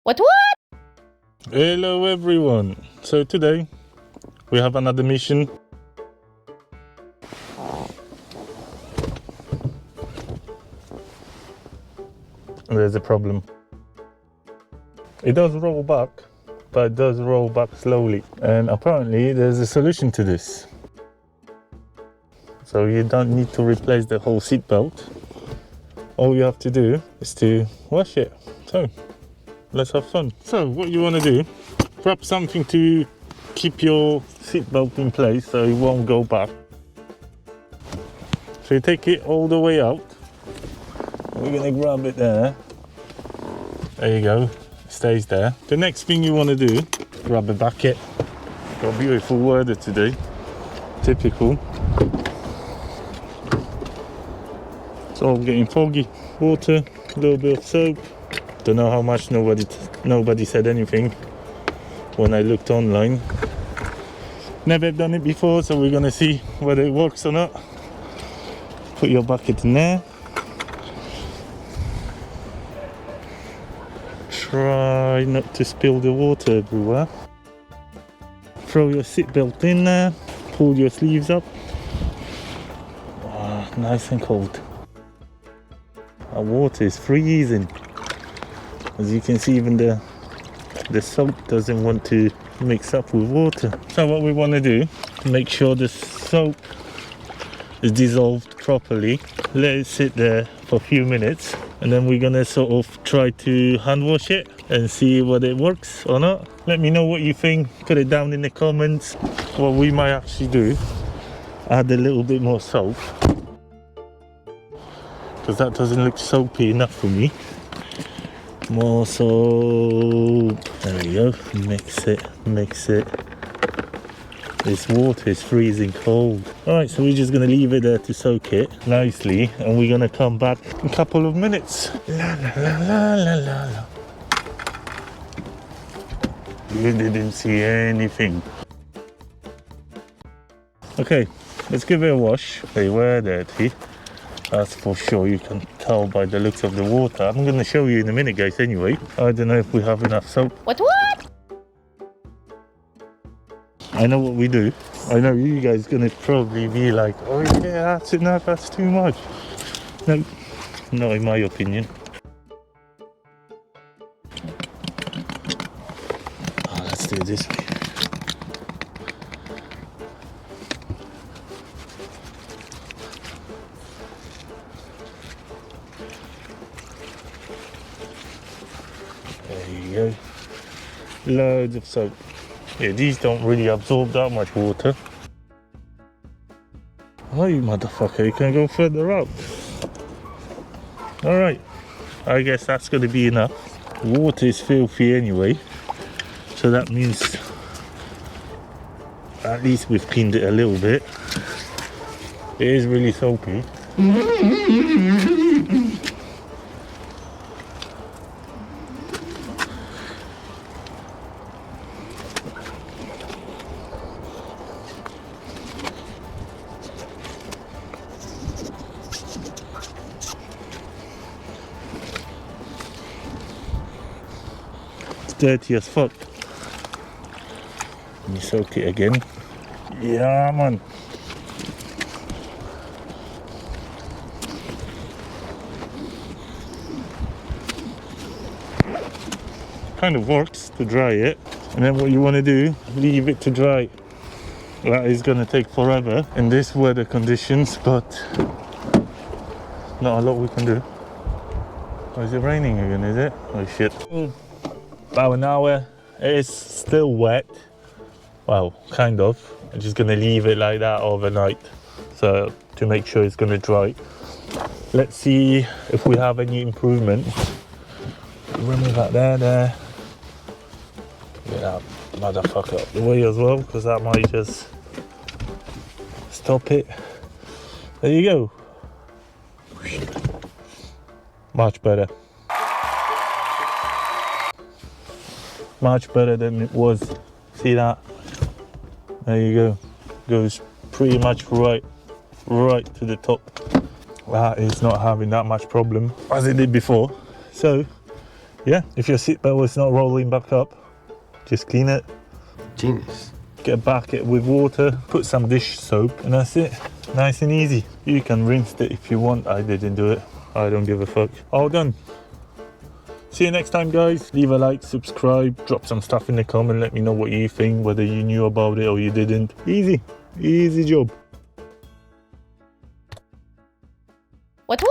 What? Hello everyone. So today we have another mission. There's a problem. It does roll back, but it does roll back slowly. And apparently there's a solution to this. So you don't need to replace the whole seat belt. All you have to do is to wash it. So let's have fun. So what you want to do, grab something to keep your seat belt in place so it won't go back. So you take it all the way out. We're gonna grab it there. There you go, it stays there. The next thing you want to do, grab a bucket. Got beautiful weather today, typical. It's all getting foggy. Water, a little bit of soap. Don't know how much, nobody said anything when I looked online. Never done it before, so we're gonna see whether it works or not. Put your bucket in there. Try not to spill the water everywhere. Throw your seatbelt in there. Pull your sleeves up. Oh, nice and cold. Our water is freezing. As you can see, even the soap doesn't want to mix up with water. So what we want to do, make sure the soap is dissolved properly. Let it sit there for a few minutes, and then we're gonna sort of try to hand wash it and see whether it works or not. Let me know what you think. Put it down in the comments. What we might actually do, add a little bit more soap, because that doesn't look soapy enough for me. More soap. There we go. Mix it. This water is freezing cold. Alright, so we're just gonna leave it there to soak it nicely, and we're gonna come back in a couple of minutes. La la la la la la la. You didn't see anything. Okay, let's give it a wash. They were dirty. That's for sure. You can tell by the looks of the water. I'm going to show you in a minute, guys, anyway. I don't know if we have enough soap. What? I know what we do. I know you guys going to probably be like, oh yeah, that's enough, that's too much. No, not in my opinion. Oh, let's do it this way. There you go. Loads of soap. Yeah, these don't really absorb that much water. Oh, you motherfucker, you can go further out. Alright, I guess that's going to be enough. Water is filthy anyway, so that means at least we've cleaned it a little bit. It is really soapy. Dirty as fuck. Let me soak it again. Yeah, man. Kind of works to dry it, and then what you want to do, leave it to dry. That is going to take forever in this weather conditions, but not a lot we can do. Oh, is it raining again, is it? Oh shit. About an hour. It is still wet. Well, kind of. I'm just gonna leave it like that overnight, so to make sure it's gonna dry. Let's see if we have any improvement. Remove that there. Get that motherfucker out the way as well, because that might just stop it. There you go. Much better. Much better than it was. See that? There you go. Goes pretty much right to the top. That is not having that much problem as it did before. So Yeah, if your seat belt is not rolling back up, just clean it. Genius. Get a bucket with water, put some dish soap, and that's it. Nice and easy. You can rinse it if you want. I didn't do it. I don't give a fuck. All done. See you next time, guys. Leave a like, subscribe, drop some stuff in the comment. Let me know what you think, whether you knew about it or you didn't. Easy. Easy job. What?